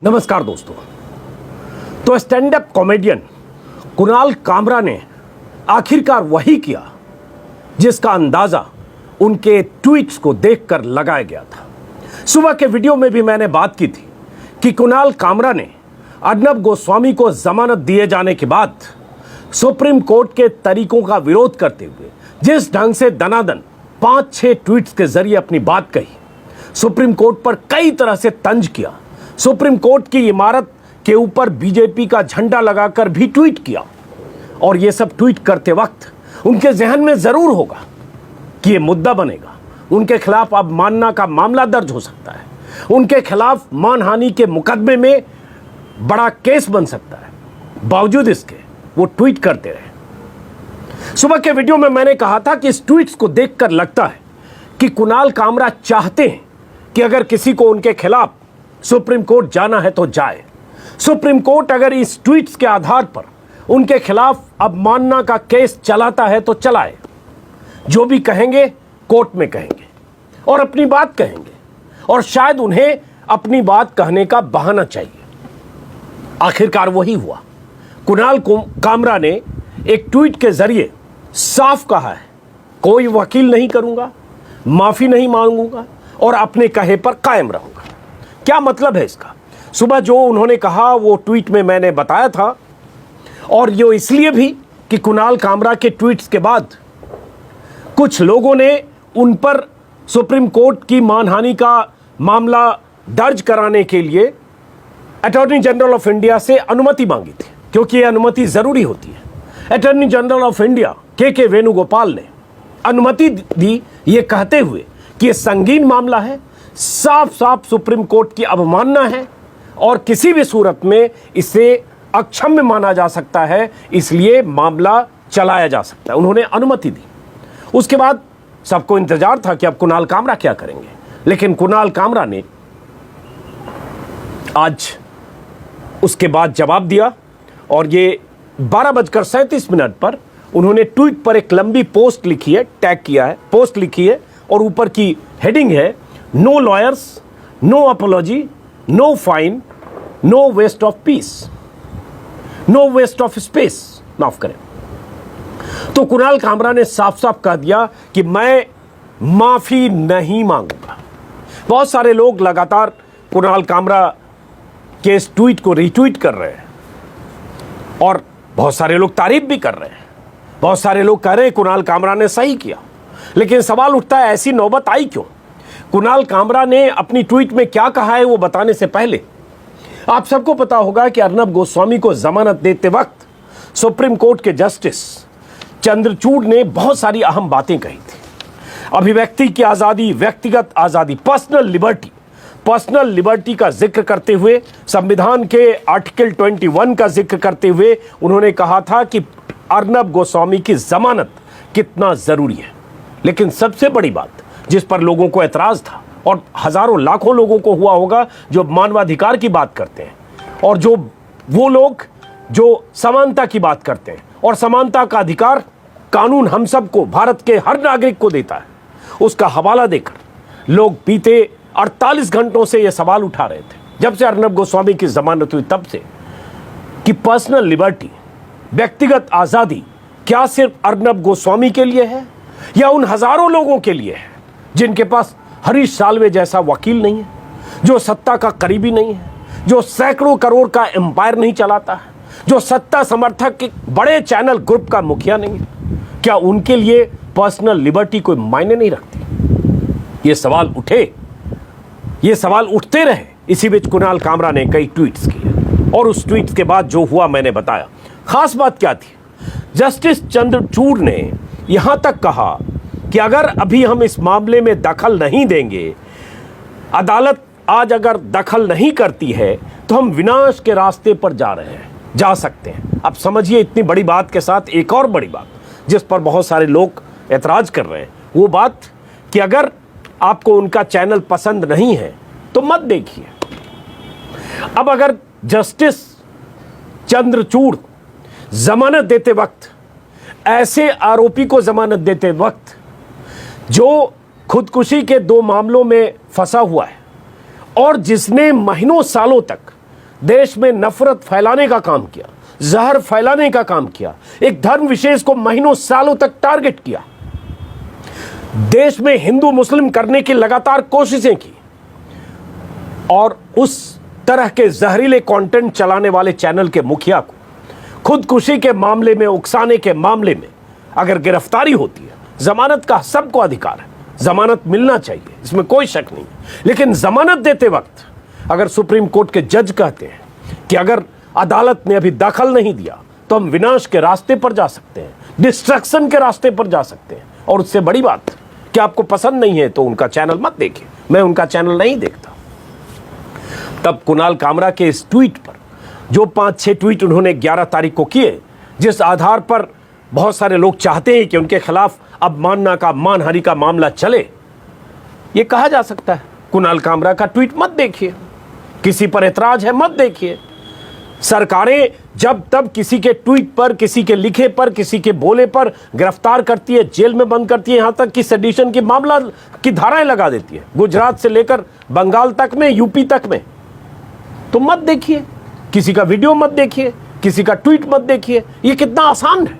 नमस्कार दोस्तों। तो stand up comedian Kunal Kamra ने आखिरकार वही किया जिसका अंदाजा उनके ट्वीट्स को देखकर लगाया गया था। सुबह के वीडियो में भी मैंने बात की थी कि कुणाल कामरा ने अर्नब गोस्वामी को जमानत दिए जाने के बाद सुप्रीम कोर्ट के तरीकों का विरोध करते हुए जिस ढंग से दनादन 5-6 ट्वीट्स के जरिए अपनी बात कही, सुप्रीम कोर्ट पर कई तरह से तंज किया, सुप्रीम कोर्ट की इमारत के ऊपर बीजेपी का झंडा लगाकर भी ट्वीट किया। और ये सब ट्वीट करते वक्त उनके जहन में जरूर होगा कि ये मुद्दा बनेगा, उनके खिलाफ अवमानना का मामला दर्ज हो सकता है, उनके खिलाफ मानहानि के मुकदमे में बड़ा केस बन सकता है। बावजूद इसके वो ट्वीट करते रहे। सुबह के वीडियो में मैंने कहा था कि इस ट्वीट्स को देखकर लगता है कि कुणाल कामरा चाहते हैं कि अगर किसी को उनके खिलाफ सुप्रीम कोर्ट जाना है तो जाए। सुप्रीम कोर्ट अगर इस ट्वीट्स के आधार पर उनके खिलाफ अवमानना का केस चलाता है तो चलाए। जो भी कहेंगे कोर्ट में कहेंगे और अपनी बात कहेंगे, और शायद उन्हें अपनी बात कहने का बहाना चाहिए। आखिरकार वही हुआ। कुणाल कामरा ने एक ट्वीट के जरिए साफ कहा है, कोई वकील नहीं करूंगा, माफी नहीं मांगूंगा और अपने कहे पर कायम रहूंगा। क्या मतलब है इसका? सुबह जो उन्होंने कहा वो ट्वीट में मैंने बताया था, और ये इसलिए भी कि कुणाल कामरा के ट्वीट्स के बाद कुछ लोगों ने उन पर सुप्रीम कोर्ट की मानहानि का मामला दर्ज कराने के लिए अटॉर्नी जनरल ऑफ इंडिया से अनुमति मांगी थी, क्योंकि यह अनुमति जरूरी होती है। अटॉर्नी जनरल ऑफ इंडिया के वेणुगोपाल ने अनुमति दी, ये कहते हुए कि यह संगीन मामला है, साफ साफ सुप्रीम कोर्ट की अवमानना है और किसी भी सूरत में इसे अक्षम्य माना जा सकता है, इसलिए मामला चलाया जा सकता है। उन्होंने अनुमति दी। उसके बाद सबको इंतजार था कि अब कुणाल कामरा क्या करेंगे, लेकिन कुणाल कामरा ने आज उसके बाद जवाब दिया, और ये 12:37 पर उन्होंने ट्वीट पर एक लंबी पोस्ट लिखी है, टैग किया है, पोस्ट लिखी है, और ऊपर की हेडिंग है, no lawyers, no apology, no fine, no waste of peace, no waste of space. माफ करें। तो कुणाल कामरा ने साफ साफ कह दिया कि मैं माफी नहीं मांगूंगा। बहुत सारे लोग लगातार कुणाल कामरा के इस ट्वीट को रीट्वीट कर रहे हैं और बहुत सारे लोग तारीफ भी कर रहे हैं। बहुत सारे लोग कह रहे हैं कुणाल कामरा ने सही किया, लेकिन सवाल उठता है ऐसी नौबत आई क्यों? कुणाल कामरा ने अपनी ट्वीट में क्या कहा है वो बताने से पहले आप सबको पता होगा कि अर्नब गोस्वामी को जमानत देते वक्त सुप्रीम कोर्ट के जस्टिस चंद्रचूड़ ने बहुत सारी अहम बातें कही थी। अभिव्यक्ति की आज़ादी, व्यक्तिगत आज़ादी, पर्सनल लिबर्टी का जिक्र करते हुए, संविधान के आर्टिकल 21 का जिक्र करते हुए उन्होंने कहा था कि अर्नब गोस्वामी की जमानत कितना जरूरी है। लेकिन सबसे बड़ी बात जिस पर लोगों को एतराज था, और हजारों लाखों लोगों को हुआ होगा जो मानवाधिकार की बात करते हैं, और जो वो लोग जो समानता की बात करते हैं, और समानता का अधिकार कानून हम सबको, भारत के हर नागरिक को देता है, उसका हवाला देकर लोग बीते 48 घंटों से यह सवाल उठा रहे थे, जब से अर्नब गोस्वामी की जमानत हुई तब से, कि पर्सनल लिबर्टी, व्यक्तिगत आज़ादी क्या सिर्फ अर्नब गोस्वामी के लिए है या उन हजारों लोगों के लिए है जिनके पास हरीश साल्वे जैसा वकील नहीं है, जो सत्ता का करीबी नहीं है, जो सैकड़ों करोड़ का एम्पायर नहीं चलाता है, जो सत्ता समर्थक के बड़े चैनल ग्रुप का मुखिया नहीं है? क्या उनके लिए पर्सनल लिबर्टी कोई मायने नहीं रखती? ये सवाल उठे, ये सवाल उठते रहे। इसी बीच कुणाल कामरा ने कई ट्वीट्स किए, और उस ट्वीट्स के बाद जो हुआ मैंने बताया। खास बात क्या थी? जस्टिस चंद्रचूड़ ने यहां तक कहा कि अगर अभी हम इस मामले में दखल नहीं देंगे, अदालत आज अगर दखल नहीं करती है तो हम विनाश के रास्ते पर जा सकते हैं। अब समझिए, इतनी बड़ी बात के साथ एक और बड़ी बात जिस पर बहुत सारे लोग एतराज कर रहे हैं, वो बात कि अगर आपको उनका चैनल पसंद नहीं है तो मत देखिए। अब अगर जस्टिस चंद्रचूड़ जमानत देते वक्त, ऐसे आरोपी को जमानत देते वक्त जो खुदकुशी के 2 मामलों में फंसा हुआ है और जिसने महीनों सालों तक देश में नफरत फैलाने का काम किया, जहर फैलाने का काम किया, एक धर्म विशेष को महीनों सालों तक टारगेट किया, देश में हिंदू मुस्लिम करने की लगातार कोशिशें की, और उस तरह के जहरीले कंटेंट चलाने वाले चैनल के मुखिया को खुदकुशी के मामले में, उकसाने के मामले में अगर गिरफ्तारी होती है, जमानत का सबको अधिकार है, जमानत मिलना चाहिए, इसमें कोई शक नहीं। लेकिन जमानत देते वक्त अगर सुप्रीम कोर्ट के जज कहते हैं कि अगर अदालत ने अभी दखल नहीं दिया तो हम विनाश के रास्ते पर जा सकते हैं, डिस्ट्रक्शन के रास्ते पर जा सकते हैं, और उससे बड़ी बात कि आपको पसंद नहीं है तो उनका चैनल मत देखिए। मैं उनका चैनल नहीं देखता। तब कुणाल कामरा के इस ट्वीट पर, जो 5-6 ट्वीट उन्होंने 11 तारीख को किए, जिस आधार पर बहुत सारे लोग चाहते हैं कि उनके खिलाफ अवमानना का, मानहानि का मामला चले, ये कहा जा सकता है कुणाल कामरा का ट्वीट मत देखिए, किसी पर एतराज है मत देखिए। सरकारें जब तब किसी के ट्वीट पर, किसी के लिखे पर, किसी के बोले पर गिरफ्तार करती है, जेल में बंद करती है, यहां तक कि सेडिशन की मामला की धाराएं लगा देती है, गुजरात से लेकर बंगाल तक में, यूपी तक में। तो मत देखिए, किसी का वीडियो मत देखिए, किसी का ट्वीट मत देखिए। ये कितना आसान है।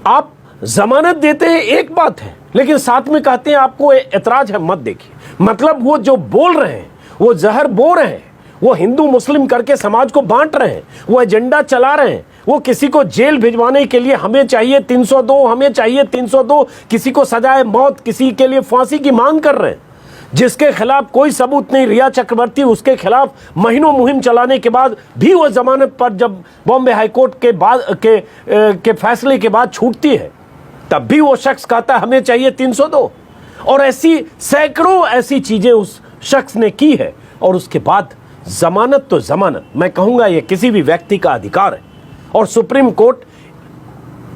आप जमानत देते हैं एक बात है, लेकिन साथ में कहते हैं आपको एतराज है मत देखिए। मतलब वो जो बोल रहे हैं, वो जहर बो रहे हैं, वो हिंदू मुस्लिम करके समाज को बांट रहे हैं, वो एजेंडा चला रहे हैं, वो किसी को जेल भिजवाने के लिए हमें चाहिए 302, हमें चाहिए 302, किसी को सजाए मौत, किसी के लिए फांसी की मांग कर रहे हैं, जिसके खिलाफ कोई सबूत नहीं। रिया चक्रवर्ती, उसके खिलाफ महीनों मुहिम चलाने के बाद भी वो जमानत पर जब बॉम्बे हाईकोर्ट के बाद के फैसले के बाद छूटती है, तब भी वो शख्स कहता है हमें चाहिए 302। और ऐसी सैकड़ों ऐसी चीजें उस शख्स ने की है, और उसके बाद जमानत तो जमानत, मैं कहूंगा ये किसी भी व्यक्ति का अधिकार है, और सुप्रीम कोर्ट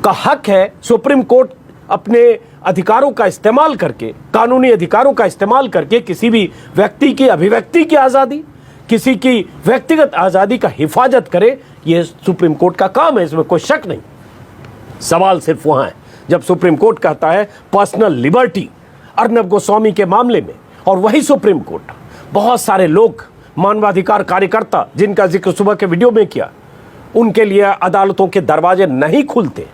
का हक है। सुप्रीम कोर्ट अपने अधिकारों का इस्तेमाल करके, कानूनी अधिकारों का इस्तेमाल करके किसी भी व्यक्ति की अभिव्यक्ति की आज़ादी, किसी की व्यक्तिगत आज़ादी का हिफाजत करे, यह सुप्रीम कोर्ट का काम है, इसमें कोई शक नहीं। सवाल सिर्फ वहां है जब सुप्रीम कोर्ट कहता है पर्सनल लिबर्टी अर्नब गोस्वामी के मामले में, और वही सुप्रीम कोर्ट बहुत सारे लोग, मानवाधिकार कार्यकर्ता जिनका जिक्र सुबह के वीडियो में किया, उनके लिए अदालतों के दरवाजे नहीं खुलते,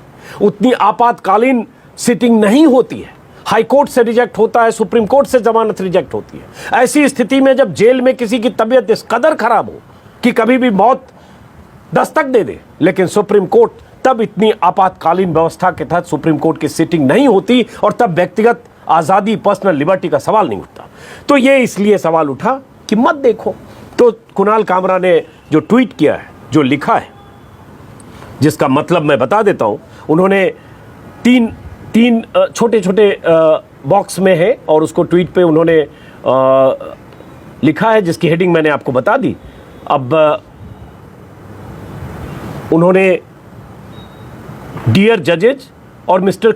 उतनी आपातकालीन सिटिंग नहीं होती है, हाई कोर्ट से रिजेक्ट होता है, सुप्रीम कोर्ट से जमानत रिजेक्ट होती है। ऐसी स्थिति में जब जेल में किसी की तबीयत इस कदर खराब हो कि कभी भी मौत दस्तक दे दे, लेकिन सुप्रीम कोर्ट तब इतनी आपातकालीन व्यवस्था के तहत सुप्रीम कोर्ट की सिटिंग नहीं होती, और तब व्यक्तिगत आज़ादी, पर्सनल लिबर्टी का सवाल नहीं उठता। तो ये इसलिए सवाल उठा कि मत देखो। तो कुणाल कामरा ने जो ट्वीट किया है, जो लिखा है, जिसका मतलब मैं बता देता हूं, उन्होंने तीन छोटे छोटे बॉक्स में है, और उसको ट्वीट पे उन्होंने लिखा है, जिसकी हेडिंग मैंने आपको बता दी। अब उन्होंने डियर जजेज और मिस्टर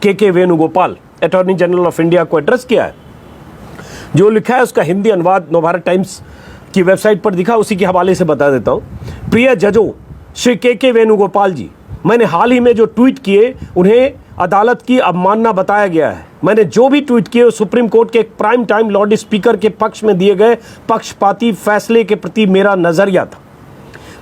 के Venugopal, attorney general of India को एड्रेस किया है। जो लिखा है उसका हिंदी अनुवाद नवभारत टाइम्स की वेबसाइट पर दिखा, उसी के हवाले से बता देता हूं। प्रिय जजों, श्री के वेणुगोपाल जी, मैंने हाल ही में जो ट्वीट किए उन्हें अदालत की अवमानना बताया गया है। मैंने जो भी ट्वीट किए सुप्रीम कोर्ट के एक प्राइम टाइम लॉर्ड स्पीकर के पक्ष में दिए गए पक्षपाती फैसले के प्रति मेरा नजरिया था।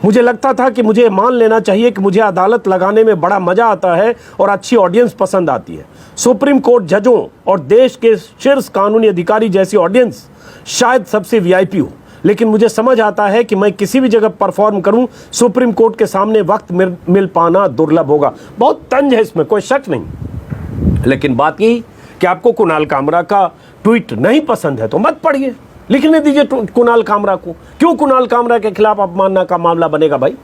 मुझे लगता था कि मुझे मान लेना चाहिए कि मुझे अदालत लगाने में बड़ा मजा आता है और अच्छी ऑडियंस पसंद आती है। सुप्रीम कोर्ट जजों और देश के शीर्ष कानूनी अधिकारी जैसी ऑडियंस शायद सबसे वीआईपी हो, लेकिन मुझे समझ आता है कि मैं किसी भी जगह परफॉर्म करूं, सुप्रीम कोर्ट के सामने वक्त मिल पाना दुर्लभ होगा। बहुत तंज है इसमें, कोई शक नहीं। लेकिन बात यही कि आपको कुणाल कामरा का ट्वीट नहीं पसंद है तो मत पढ़िए, लिखने दीजिए कुणाल कामरा को। क्यों कुणाल कामरा के खिलाफ अपमानना का मामला बनेगा भाई?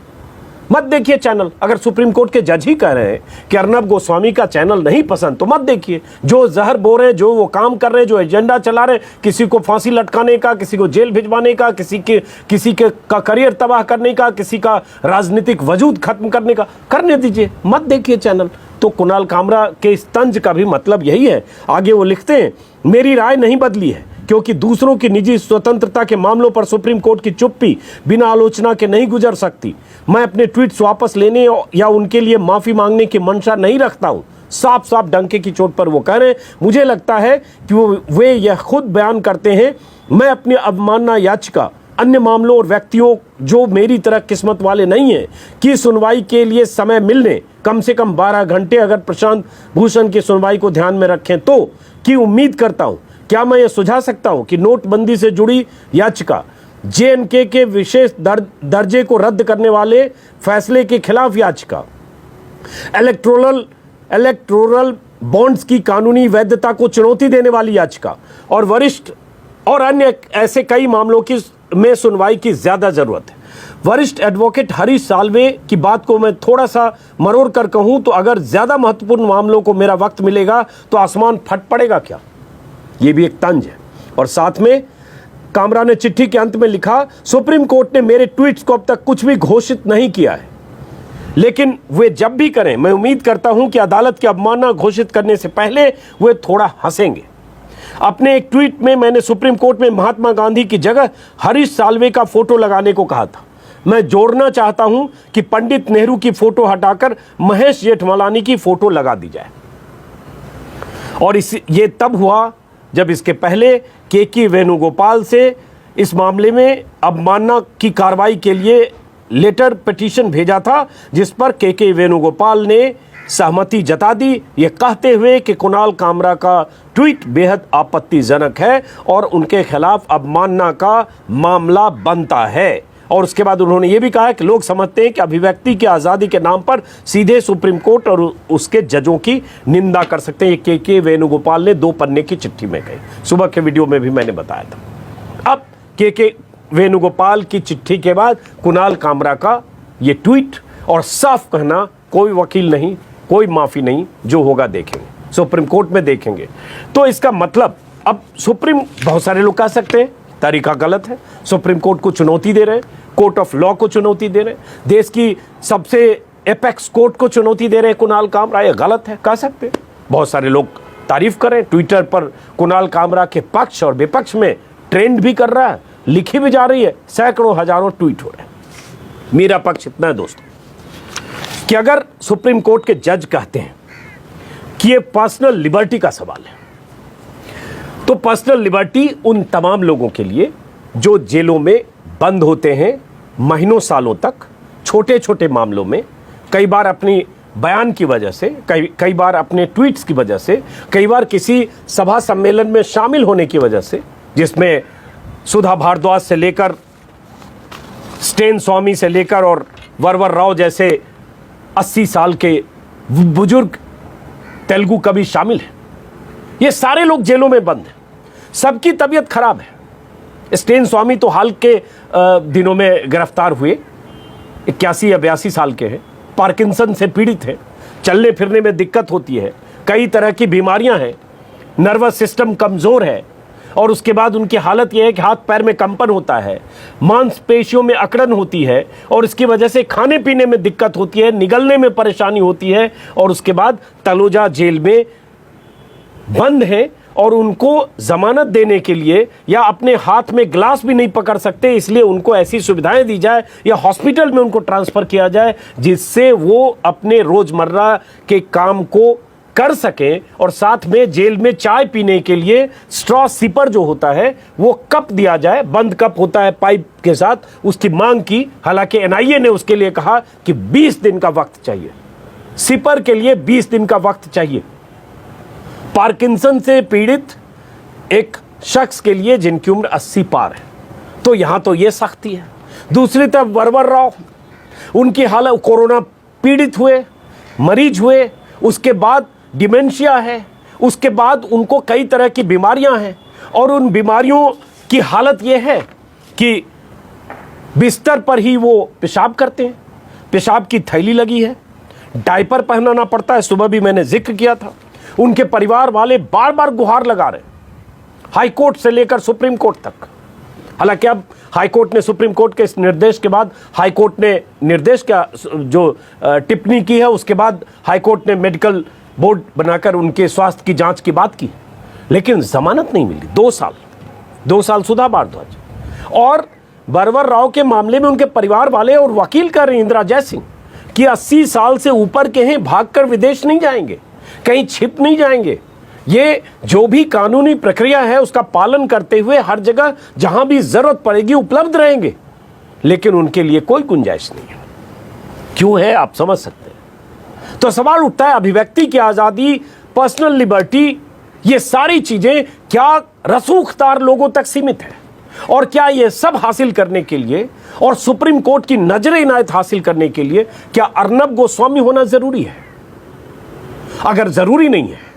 मत देखिए चैनल। अगर सुप्रीम कोर्ट के जज ही कह रहे हैं कि अर्नब गोस्वामी का चैनल नहीं पसंद तो मत देखिए। जो जहर बो रहे हैं, जो वो काम कर रहे हैं, जो एजेंडा चला रहे हैं, किसी को फांसी लटकाने का, किसी को जेल भिजवाने का, किसी के का करियर तबाह करने का, किसी का राजनीतिक वजूद खत्म करने का, करने दीजिए, मत देखिए चैनल। तो कुणाल कामरा के इस तंज का भी मतलब यही है। आगे वो लिखते हैं, मेरी राय नहीं बदली है क्योंकि दूसरों की निजी स्वतंत्रता के मामलों पर सुप्रीम कोर्ट की चुप्पी बिना आलोचना के नहीं गुजर सकती। मैं अपने ट्वीट्स वापस लेने या उनके लिए माफी मांगने की मंशा नहीं रखता हूं। साफ साफ डंके की चोट पर वो कह रहे हैं। मुझे लगता है कि वे यह खुद बयान करते हैं। मैं अपनी अवमानना याचिका अन्य मामलों और व्यक्तियों जो मेरी तरह किस्मत वाले नहीं हैं की सुनवाई के लिए समय मिलने कम से कम 12 घंटे अगर प्रशांत भूषण की सुनवाई को ध्यान में रखें तो की उम्मीद करता हूं। क्या मैं यह सुझा सकता हूं कि नोटबंदी से जुड़ी याचिका, JNK के विशेष दर्जे को रद्द करने वाले फैसले के खिलाफ याचिका, इलेक्टोरल बॉन्ड्स की कानूनी वैधता को चुनौती देने वाली याचिका और वरिष्ठ और अन्य ऐसे कई मामलों की में सुनवाई की ज्यादा जरूरत है। वरिष्ठ एडवोकेट हरीश साल्वे की बात को मैं थोड़ा सा मरोड़ कर कहूं तो अगर ज्यादा महत्वपूर्ण मामलों को मेरा वक्त मिलेगा तो आसमान फट पड़ेगा क्या, यह भी एक तंज है। और साथ में कामरा ने चिट्ठी के अंत में लिखा, सुप्रीम कोर्ट ने मेरे ट्वीट्स को अब तक कुछ भी घोषित नहीं किया है, लेकिन वे जब भी करें मैं उम्मीद करता हूं कि अदालत की अवमानना घोषित करने से पहले वे थोड़ा हंसेंगे। अपने एक ट्वीट में मैंने सुप्रीम कोर्ट में महात्मा गांधी की जगह हरीश साल्वे का फोटो लगाने को कहा था। मैं जोड़ना चाहता हूं कि पंडित नेहरू की फोटो हटाकर महेश जेठमलानी की फोटो लगा दी जाए। और ये तब हुआ जब इसके पहले के वेणुगोपाल से इस मामले में अवमानना की कार्रवाई के लिए लेटर पिटीशन भेजा था, जिस पर के वेणुगोपाल ने सहमति जता दी, ये कहते हुए कि कुणाल कामरा का ट्वीट बेहद आपत्तिजनक है और उनके खिलाफ अवमानना का मामला बनता है। और उसके बाद उन्होंने ये भी कहा कि लोग समझते हैं कि अभिव्यक्ति की आज़ादी के नाम पर सीधे सुप्रीम कोर्ट और उसके जजों की निंदा कर सकते हैं। ये के वेणुगोपाल ने 2 पन्ने की चिट्ठी में कही, सुबह के वीडियो में भी मैंने बताया था। अब के वेणुगोपाल की चिट्ठी के बाद कुणाल कामरा का ये ट्वीट और साफ कहना, कोई वकील नहीं, कोई माफी नहीं, जो होगा देखेंगे, सुप्रीम कोर्ट में देखेंगे। तो इसका मतलब अब सुप्रीम, बहुत सारे लोग कह सकते हैं तरीका गलत है, सुप्रीम कोर्ट को चुनौती दे रहे हैं, कोर्ट ऑफ लॉ को चुनौती दे रहे हैं, देश की सबसे एपेक्स कोर्ट को चुनौती दे रहे हैं कुणाल कामरा, ये गलत है, कह सकते हैं। बहुत सारे लोग तारीफ करें, ट्विटर पर कुणाल कामरा के पक्ष और विपक्ष में ट्रेंड भी कर रहा है, लिखी भी जा रही है, सैकड़ों हजारों ट्वीट हो रहे हैं। मेरा पक्ष इतना है दोस्तों कि अगर सुप्रीम कोर्ट के जज कहते हैं कि ये पर्सनल लिबर्टी का सवाल है, तो पर्सनल लिबर्टी उन तमाम लोगों के लिए जो जेलों में बंद होते हैं महीनों सालों तक, छोटे छोटे मामलों में, कई बार अपनी बयान की वजह से, कई बार अपने ट्वीट्स की वजह से, कई बार किसी सभा सम्मेलन में शामिल होने की वजह से, जिसमें सुधा भारद्वाज से लेकर स्टेन स्वामी से लेकर और वरवर राव जैसे 80 साल के बुजुर्ग तेलुगु कवि शामिल हैं। ये सारे लोग जेलों में बंद हैं, सबकी तबीयत खराब है। स्टेन स्वामी तो हाल के दिनों में गिरफ्तार हुए, 81 या 82 साल के हैं, पार्किंसन से पीड़ित हैं, चलने फिरने में दिक्कत होती है, कई तरह की बीमारियां हैं, नर्वस सिस्टम कमज़ोर है और उसके बाद उनकी हालत यह है कि हाथ पैर में कंपन होता है, मांसपेशियों में अकड़न होती है और इसकी वजह से खाने पीने में दिक्कत होती है, निगलने में परेशानी होती है और उसके बाद तलोजा जेल में बंद है और उनको जमानत देने के लिए या अपने हाथ में ग्लास भी नहीं पकड़ सकते, इसलिए उनको ऐसी सुविधाएं दी जाए या हॉस्पिटल में उनको ट्रांसफ़र किया जाए जिससे वो अपने रोज़मर्रा के काम को कर सकें और साथ में जेल में चाय पीने के लिए स्ट्रॉ सिपर जो होता है वो कप दिया जाए, बंद कप होता है पाइप के साथ, उसकी मांग की। हालांकि NIA ने उसके लिए कहा कि 20 दिन का वक्त चाहिए, सिपर के लिए 20 दिन का वक्त चाहिए। पार्किंसन से पीड़ित एक शख्स के लिए जिनकी उम्र 80 पार है, तो यहां तो ये सख्ती है। दूसरी तरफ वरवर राव, उनकी हालत, कोरोना पीड़ित हुए, मरीज हुए, उसके बाद डिमेंशिया है, उसके बाद उनको कई तरह की बीमारियां हैं और उन बीमारियों की हालत यह है कि बिस्तर पर ही वो पेशाब करते हैं, पेशाब की थैली लगी है, डायपर पहनाना पड़ता है, सुबह भी मैंने जिक्र किया था। उनके परिवार वाले बार बार गुहार लगा रहे, हाई कोर्ट से लेकर सुप्रीम कोर्ट तक। हालांकि अब हाई कोर्ट ने, सुप्रीम कोर्ट के इस निर्देश के बाद हाई कोर्ट ने निर्देश का जो टिप्पणी की है, उसके बाद हाई कोर्ट ने मेडिकल बोर्ड बनाकर उनके स्वास्थ्य की जांच की बात की, लेकिन जमानत नहीं मिली। 2 साल सुधा भारद्वाज और वरवर राव के मामले में उनके परिवार वाले और वकील कह रहे हैं इंदिरा जयसिंह कि 80 साल से ऊपर के हैं, भागकर विदेश नहीं जाएंगे, कहीं छिप नहीं जाएंगे, ये जो भी कानूनी प्रक्रिया है उसका पालन करते हुए हर जगह जहां भी जरूरत पड़ेगी उपलब्ध रहेंगे, लेकिन उनके लिए कोई गुंजाइश नहीं है। क्यों है आप समझ सकते हैं। तो सवाल उठता है, अभिव्यक्ति की आजादी, पर्सनल लिबर्टी, ये सारी चीजें क्या रसूखदार लोगों तक सीमित है? और क्या ये सब हासिल करने के लिए और सुप्रीम कोर्ट की नजर इनायत हासिल करने के लिए क्या अर्नब गोस्वामी होना जरूरी है? अगर जरूरी नहीं है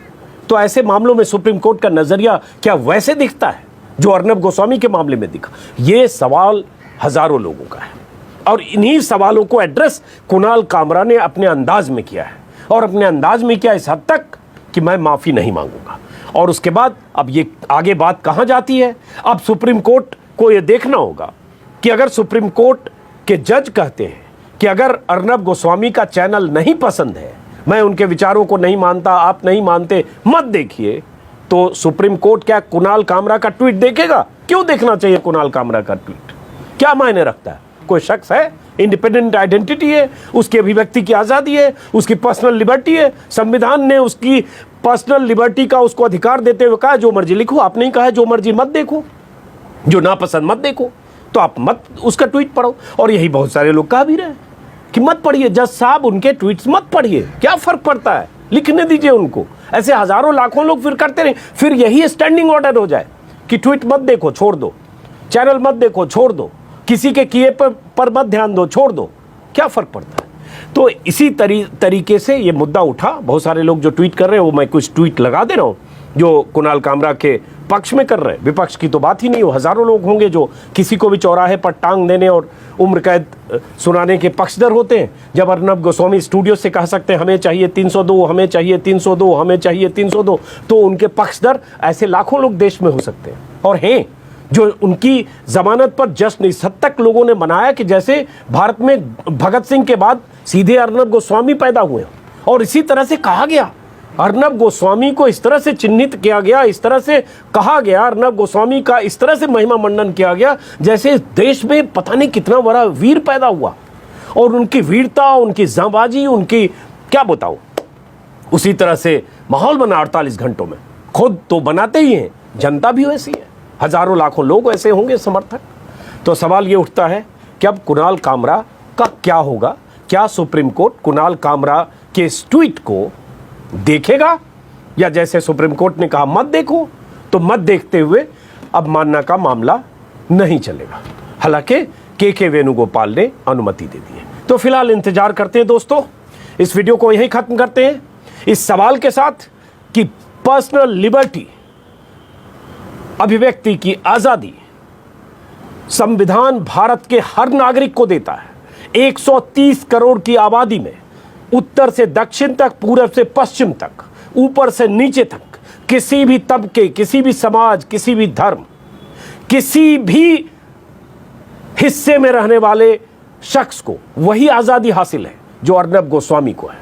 तो ऐसे मामलों में सुप्रीम कोर्ट का नजरिया क्या वैसे दिखता है जो अर्नब गोस्वामी के मामले में दिखा? ये सवाल हजारों लोगों का है और इन्हीं सवालों को एड्रेस कुणाल कामरा ने अपने अंदाज में किया है, और अपने अंदाज में किया इस हद तक कि मैं माफी नहीं मांगूंगा। और उसके बाद अब ये आगे बात कहां जाती है? अब सुप्रीम कोर्ट को यह देखना होगा कि अगर सुप्रीम कोर्ट के जज कहते हैं कि अगर अर्नब गोस्वामी का चैनल नहीं पसंद है, मैं उनके विचारों को नहीं मानता, आप नहीं मानते, मत देखिए, तो सुप्रीम कोर्ट क्या कुणाल कामरा का ट्वीट देखेगा? क्यों देखना चाहिए कुणाल कामरा का ट्वीट? क्या मायने रखता है? कोई शख्स है, इंडिपेंडेंट आइडेंटिटी है, उसकी अभिव्यक्ति की आजादी है, उसकी पर्सनल लिबर्टी है। संविधान ने उसकी पर्सनल लिबर्टी का उसको अधिकार देते हुए कहा जो मर्जी लिखो। आपने कहा जो मर्जी मत देखो, जो नापसंद मत देखो, तो आप मत उसका ट्वीट पढ़ो। और यही बहुत सारे लोग कह भी रहे हैं कि मत पढ़िए जज साहब, उनके ट्वीट्स मत पढ़िए, क्या फर्क पड़ता है, लिखने दीजिए उनको। ऐसे हजारों लाखों लोग फिर करते रहे, फिर यही स्टैंडिंग ऑर्डर हो जाए कि ट्वीट मत देखो, छोड़ दो, चैनल मत देखो, छोड़ दो, किसी के किए पर मत ध्यान दो, छोड़ दो, क्या फर्क पड़ता है? तो इसी तरीके से ये मुद्दा उठा। बहुत सारे लोग जो ट्वीट कर रहे हैं, वो मैं कुछ ट्वीट लगा दे रहा हूं जो कुणाल कामरा के पक्ष में कर रहे हैं। विपक्ष की तो बात ही नहीं, वो हजारों लोग होंगे जो किसी को भी चौराहे पर टांग देने और उम्र कैद सुनाने के पक्षधर होते हैं। जब अर्नब गोस्वामी स्टूडियो से कह सकते हैं हमें चाहिए 302, हमें चाहिए 302, हमें चाहिए 302, तो उनके पक्षधर ऐसे लाखों लोग देश में हो सकते हैं और हैं जो उनकी जमानत पर जश्न इस हद तक लोगों ने मनाया कि जैसे भारत में भगत सिंह के बाद सीधे अर्नब गोस्वामी पैदा हुए। और इसी तरह से कहा गया, अर्नब गोस्वामी को इस तरह से चिन्हित किया गया, इस तरह से कहा गया, अर्नब गोस्वामी का इस तरह से महिमा मंडन किया गया जैसे देश में पता नहीं कितना बड़ा वीर पैदा हुआ। और उनकी वीरता, उनकी जांबाजी, उनकी क्या बताओ, उसी तरह से माहौल बना 48 घंटों में। खुद तो बनाते ही हैं, जनता भी वैसी है, हजारों लाखों लोग ऐसे होंगे समर्थक। तो सवाल ये उठता है कि अब कुणाल कामरा का क्या होगा? क्या सुप्रीम कोर्ट कुणाल कामरा के इस ट्वीट को देखेगा, या जैसे सुप्रीम कोर्ट ने कहा मत देखो, तो मत देखते हुए अब मानना का मामला नहीं चलेगा? हालांकि के वेणुगोपाल ने अनुमति दे दी है। तो फिलहाल इंतजार करते हैं दोस्तों, इस वीडियो को यहीं खत्म करते हैं इस सवाल के साथ कि पर्सनल लिबर्टी, अभिव्यक्ति की आजादी संविधान भारत के हर नागरिक को देता है। 130 करोड़ की आबादी में उत्तर से दक्षिण तक, पूरब से पश्चिम तक, ऊपर से नीचे तक, किसी भी तबके, किसी भी समाज, किसी भी धर्म, किसी भी हिस्से में रहने वाले शख्स को वही आजादी हासिल है जो अर्नब गोस्वामी को है।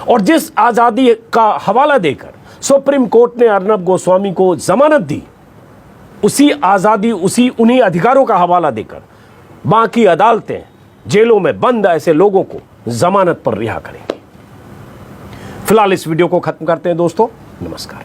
और जिस आजादी का हवाला देकर सुप्रीम कोर्ट ने अर्नब गोस्वामी को जमानत दी, उसी आजादी, उन्हीं अधिकारों का हवाला देकर बाकी अदालतें जेलों में बंद ऐसे लोगों को जमानत पर रिहा करेंगी। फिलहाल इस वीडियो को खत्म करते हैं दोस्तों, नमस्कार।